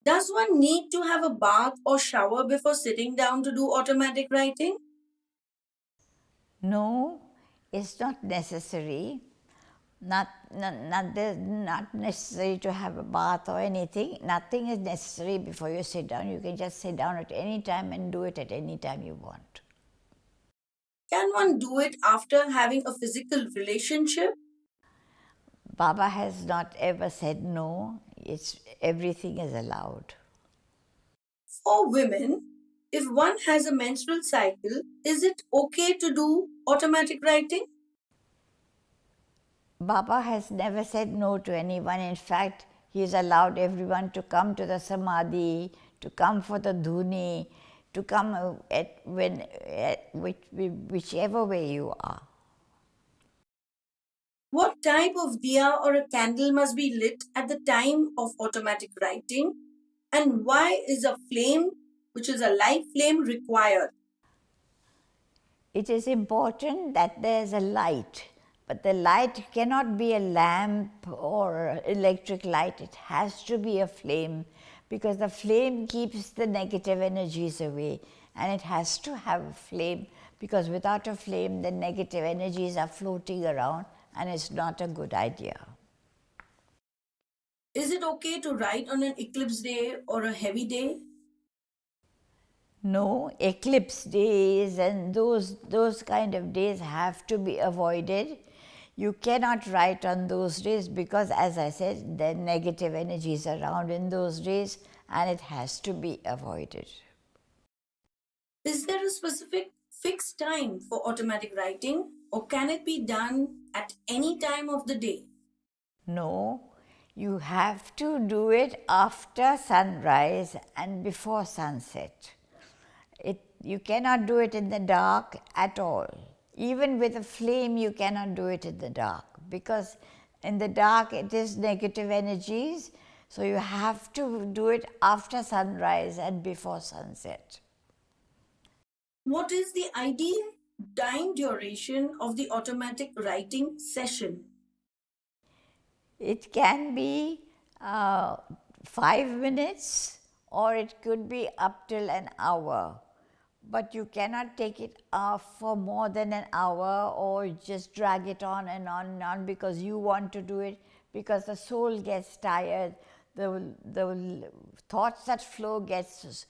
Does one need to have a bath or shower before sitting down to do automatic writing? No, it's not necessary. Not necessary to have a bath or anything. Nothing is necessary before you sit down. You can just sit down at any time and do it at any time you want. Can one do it after having a physical relationship? Baba has not ever said no. It's everything is allowed. For women, if one has a menstrual cycle, is it okay to do automatic writing? Baba has never said no to anyone. In fact, he has allowed everyone to come to the samadhi, to come for the dhuni, to come whichever way you are. What type of diya or a candle must be lit at the time of automatic writing? And why is a flame, which is a live flame, required? It is important that there is a light, but the light cannot be a lamp or electric light. It has to be a flame because the flame keeps the negative energies away, and it has to have a flame because without a flame the negative energies are floating around and it's not a good idea. Is it okay to write on an eclipse day or a heavy day? No, eclipse days and those kind of days have to be avoided. You cannot write on those days because, as I said, there are negative energies around in those days and it has to be avoided. Is there a specific fixed time for automatic writing, or can it be done at any time of the day? No, you have to do it after sunrise and before sunset. You cannot do it in the dark at all. Even with a flame, you cannot do it in the dark because in the dark it is negative energies. So you have to do it after sunrise and before sunset. What is the ideal time duration of the automatic writing session? It can be 5 minutes or it could be up till an hour. But you cannot take it for more than an hour or just drag it on and on because you want to do it, because the soul gets tired, the thoughts that flow gets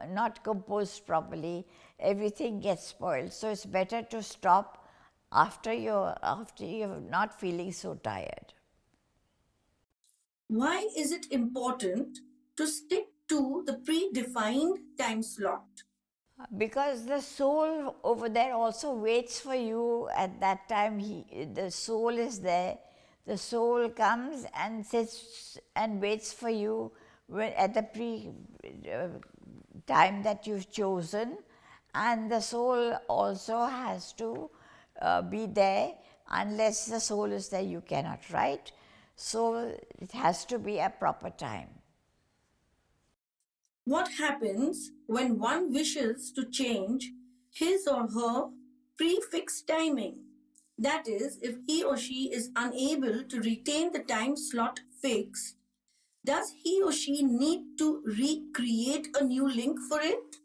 not composed properly, everything gets spoiled. So it's better to stop after you're not feeling so tired. Why is it important to stick to the predefined time slot? Because the soul over there also waits for you at that time. The soul is there. The soul comes and sits and waits for you at the time that you've chosen, and the soul also has to be there. Unless the soul is there, you cannot write. So it has to be a proper time. What happens when one wishes to change his or her prefixed timing? That is, if he or she is unable to retain the time slot fixed, does he or she need to recreate a new link for it?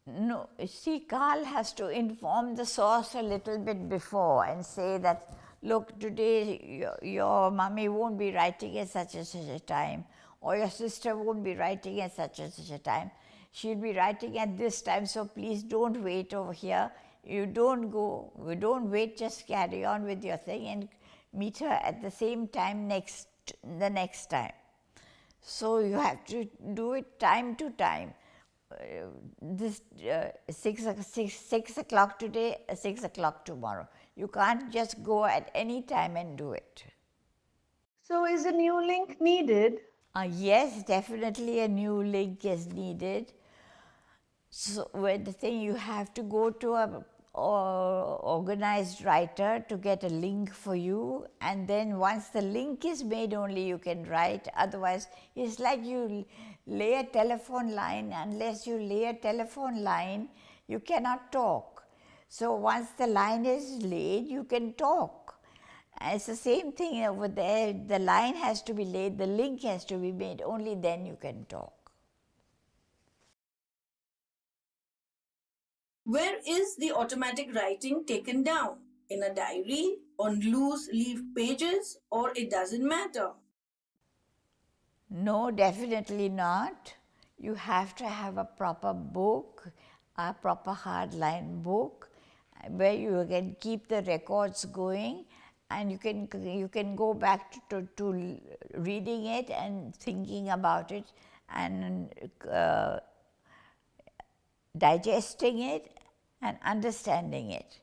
No, see, Carl has to inform the source a little bit before and say that, look, today your mummy won't be writing at such and such a time, or your sister won't be writing at such and such a time. She'll be writing at this time, so please don't wait over here. You don't wait, just carry on with your thing and meet her at the same time the next time. So you have to do it time to time. This 6 o'clock today, 6 o'clock tomorrow. You can't just go at any time and do it. So is a new link needed? Yes, definitely a new link is needed. So when the thing, you have to go to a organized writer to get a link for you, and then once the link is made only you can write. Otherwise it's like you lay a telephone line. Unless you lay a telephone line, you cannot talk. So once the line is laid, you can talk. It's the same thing over there. The line has to be laid, the link has to be made, only then you can talk. Where is the automatic writing taken down? In a diary, on loose leaf pages, or it doesn't matter? No, definitely not. You have to have a proper book, a proper hardline book, where you can keep the records going, and you can go back to reading it and thinking about it and digesting it and understanding it.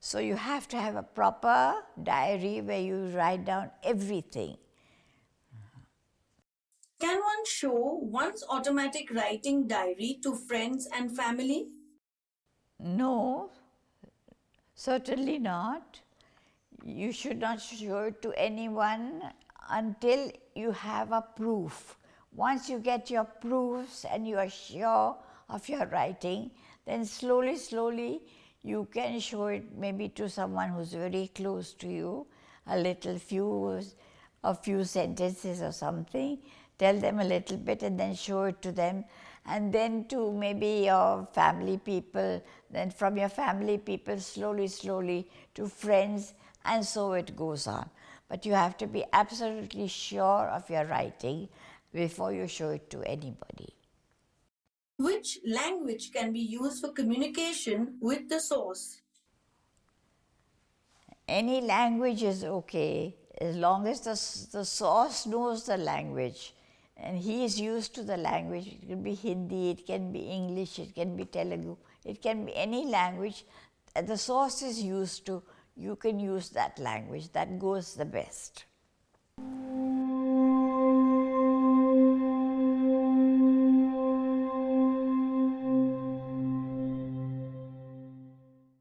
So you have to have a proper diary where you write down everything. Can one show one's automatic writing diary to friends and family? No, certainly not. You should not show it to anyone until you have a proof. Once you get your proofs and you are sure of your writing, then slowly you can show it maybe to someone who's very close to you, a few sentences or something, tell them a little bit and then show it to them, and then to maybe your family people, then from your family people slowly to friends, and so it goes on. But you have to be absolutely sure of your writing before you show it to anybody. Which language can be used for communication with the source? Any language is okay as long as the source knows the language and he is used to the language. It can be Hindi, it can be English, it can be Telugu, it can be any language that the source is used to. You can use that language, that goes the best.